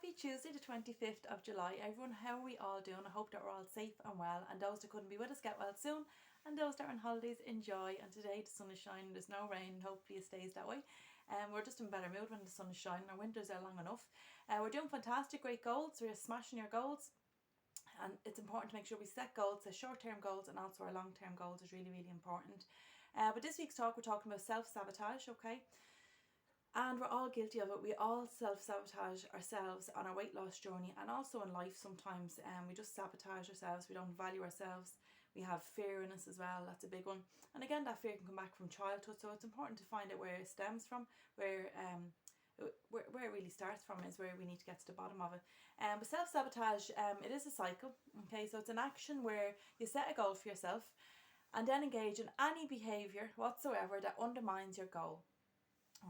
Happy Tuesday, the 25th of July. Everyone, how are we all doing? I hope that we're all safe and well, and those that couldn't be with us get well soon, and those that are on holidays enjoy. And today the sun is shining, there's no rain, and hopefully it stays that way. We're just in a better mood when the sun is shining. Our winters are long enough. We're doing fantastic, great goals. We're smashing your goals. And it's important to make sure we set goals, set short-term goals, and also our long-term goals is really, really important. But this week's talk, we're talking about self-sabotage, okay? And we're all guilty of it. We all self-sabotage ourselves on our weight loss journey, and also in life sometimes. We just sabotage ourselves. We don't value ourselves. We have fear in us as well. That's a big one. And again, that fear can come back from childhood. So it's important to find out where it stems from, where it really starts from is where we need to get to the bottom of it. But self-sabotage, it is a cycle. Okay, so it's an action where you set a goal for yourself and then engage in any behaviour whatsoever that undermines your goal.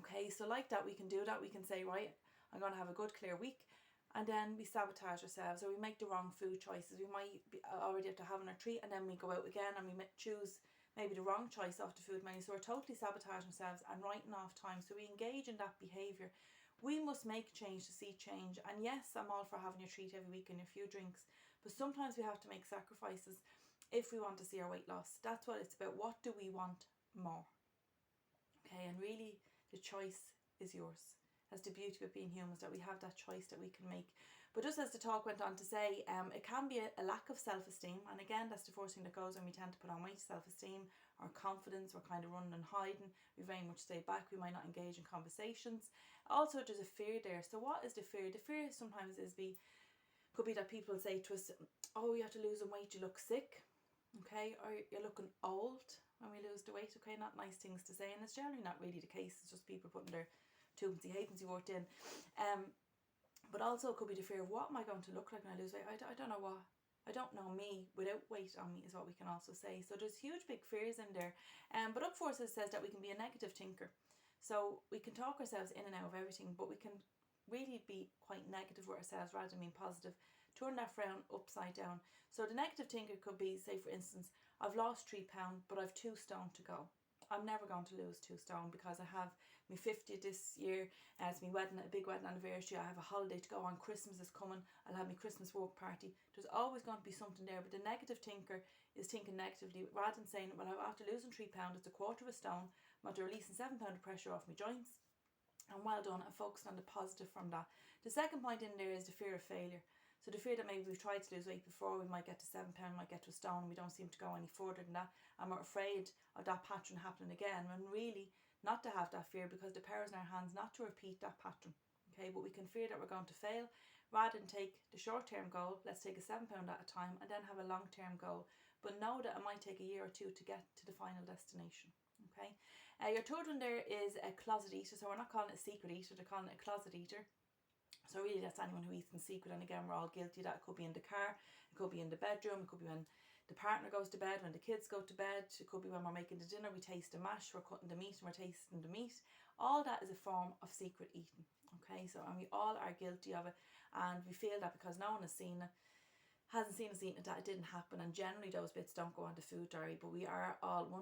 Okay, so like that, we can do that. We can say, right, I'm going to have a good clear week, and then we sabotage ourselves, or we make the wrong food choices. We might be already after having our treat, and then we go out again and we choose maybe the wrong choice off the food menu. So we're totally sabotaging ourselves and writing off time. So we engage in that behaviour. We must make change to see change. And yes, I'm all for having your treat every week and your few drinks, but sometimes we have to make sacrifices if we want to see our weight loss. That's what it's about. What do we want more? Okay, and really the choice is yours. That's the beauty of being humans, that we have that choice that we can make. But just as the talk went on to say, it can be a lack of self-esteem. And again, that's the first thing that goes when we tend to put on weight, self-esteem, our confidence. We're kind of running and hiding. We very much stay back. We might not engage in conversations. Also, there's a fear there. So what is the fear? The fear sometimes could be that people say to us, oh, you have to lose some weight, you look sick. Okay, or you're looking old when we lose the weight. Okay, not nice things to say, and it's generally not really the case. It's just people putting their two-pensy halfpensy worth in. But also it could be the fear of, what am I going to look like when I lose weight? I don't know what. I don't know me without weight on me, is what we can also say. So there's huge big fears in there. But Up Force says that we can be a negative thinker. So we can talk ourselves in and out of everything, but we can really be quite negative with ourselves rather than being positive. Turn that frown upside down. So the negative thinker could be, say for instance, I've lost 3 pounds, but I've 2 stone to go. I'm never going to lose 2 stone because I have my 50th this year. It's my wedding, a big wedding anniversary. I have a holiday to go on. Christmas is coming. I'll have my Christmas work party. There's always going to be something there. But the negative thinker is thinking negatively rather than saying, well, after losing 3 pounds, it's a quarter of a stone. I'm after releasing 7 pounds of pressure off my joints. And well done, and focusing on the positive from that. The second point in there is the fear of failure. So the fear that maybe we've tried to lose weight before, we might get to 7 pounds, might get to a stone, and we don't seem to go any further than that. And we're afraid of that pattern happening again, when really not to have that fear, because the power is in our hands not to repeat that pattern. Okay, but we can fear that we're going to fail rather than take the short-term goal. Let's take a 7 pound at a time and then have a long-term goal. But know that it might take a year or two to get to the final destination. Okay, your third one there is a closet eater. So we're not calling it a secret eater, they're calling it a closet eater. So really that's anyone who eats in secret, and again we're all guilty of that. It could be in the car, it could be in the bedroom, it could be when the partner goes to bed, when the kids go to bed, it could be when we're making the dinner, we taste the mash, we're cutting the meat and we're tasting the meat. All that is a form of secret eating. Okay, so and we all are guilty of it, and we feel that because no one has seen it, hasn't seen us eating it, that it didn't happen, and generally those bits don't go on the food diary, but we are all 100%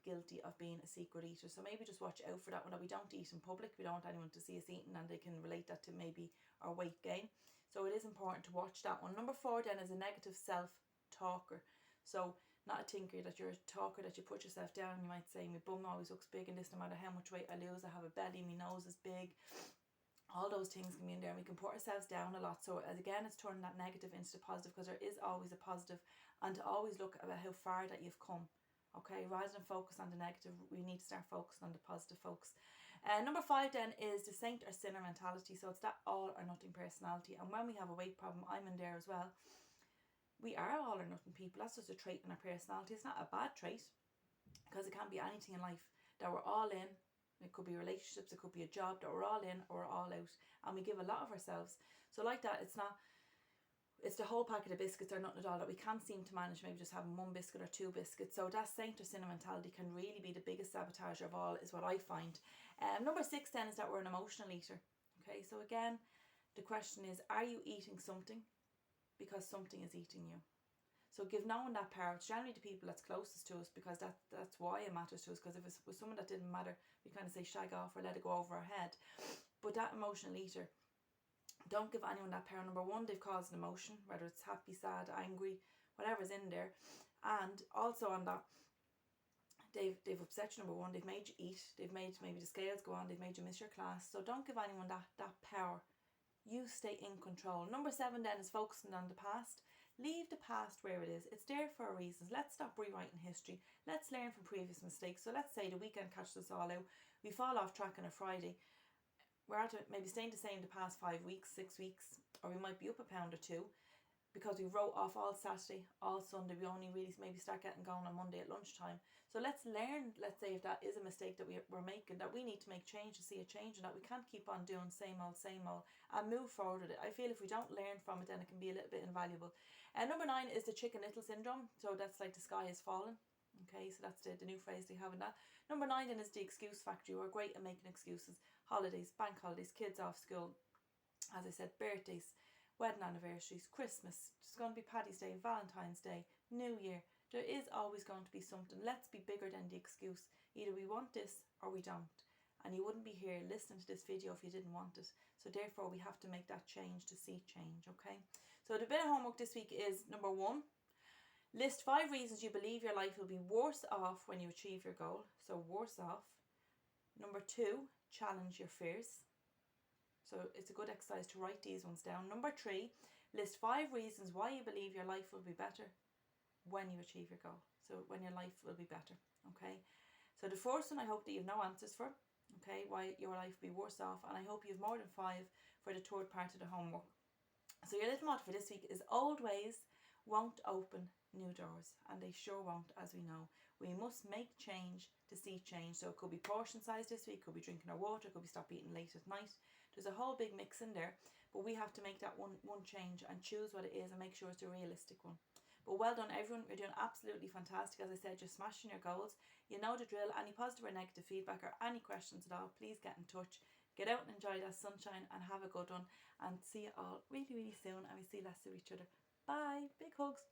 guilty of being a secret eater. So maybe just watch out for that one, that we don't eat in public. We don't want anyone to see us eating and they can relate that to maybe our weight gain. So it is important to watch that one. Number 4 then is a negative self-talker. So not a thinker, that you're a talker, that you put yourself down. You might say, my bum always looks big in this, no matter how much weight I lose, I have a belly, my nose is big. All those things can be in there, and we can put ourselves down a lot. So again, it's turning that negative into positive, because there is always a positive, and to always look at how far that you've come. Okay, rather than focus on the negative, we need to start focusing on the positive, folks. Number 5 then is the saint or sinner mentality. So it's that all or nothing personality. And when we have a weight problem, I'm in there as well. We are all or nothing people. That's just a trait in our personality. It's not a bad trait, because it can be anything in life, that we're all in. It could be relationships, it could be a job, that we're all in or we're all out, and we give a lot of ourselves. So like that, it's the whole packet of biscuits or nothing at all, that we can't seem to manage maybe just having 1 biscuit or 2 biscuits. So that saint or sinner mentality can really be the biggest sabotager of all, is what I find. Number 6 then is that we're an emotional eater. Okay, so again, the question is, are you eating something because something is eating you? So give no one that power. It's generally the people that's closest to us, because that's why it matters to us. Because if it was someone that didn't matter, we kind of say shag off or let it go over our head. But that emotional eater Don't give anyone that power. Number one, they've caused an emotion, whether it's happy, sad, angry, whatever's in there. And also on that, they've upset you, number one. They've made you eat. They've made maybe the scales go on. They've made you miss your class. So don't give anyone that power. You stay in control. Number 7 then is focusing on the past. Leave the past where it is. It's there for a reason. Let's stop rewriting history. Let's learn from previous mistakes. So let's say the weekend catches us all out. We fall off track on a Friday. We're at it, maybe staying the same the past 5 weeks, 6 weeks, or we might be up a pound or two because we wrote off all Saturday, all Sunday. We only really maybe start getting going on Monday at lunchtime. So let's learn, let's say if that is a mistake that we're making, that we need to make change to see a change, and that we can't keep on doing same old, and move forward with it. I feel if we don't learn from it, then it can be a little bit invaluable. And number 9 is the Chicken Little syndrome. So that's like the sky is falling. Okay, so that's the new phrase they have in that. Number 9 then is the excuse factory. We're great at making excuses. Holidays, bank holidays, kids off school, as I said, birthdays, wedding anniversaries, Christmas, it's going to be Paddy's Day, Valentine's Day, New Year. There is always going to be something. Let's be bigger than the excuse. Either we want this or we don't. And you wouldn't be here listening to this video if you didn't want it. So therefore we have to make that change to see change, okay? So the bit of homework this week is number 1. List 5 reasons you believe your life will be worse off when you achieve your goal. So worse off. Number 2, challenge your fears. So it's a good exercise to write these ones down. Number 3, list 5 reasons why you believe your life will be better when you achieve your goal. So when your life will be better, okay? So the first one I hope that you have no answers for, okay, why your life will be worse off. And I hope you have more than 5 for the third part of the homework. So your little motto for this week is old ways won't open new doors, and they sure won't, as we know. We must make change to see change. So it could be portion size this week, could be drinking our water, could be stop eating late at night. There's a whole big mix in there, but we have to make that one change and choose what it is and make sure it's a realistic one. But well done everyone, you're doing absolutely fantastic. As I said, you're smashing your goals. You know the drill. Any positive or negative feedback or any questions at all, please get in touch. Get out and enjoy that sunshine and have a good one, and see you all really, really soon, and we see less of each other. Bye, big hugs.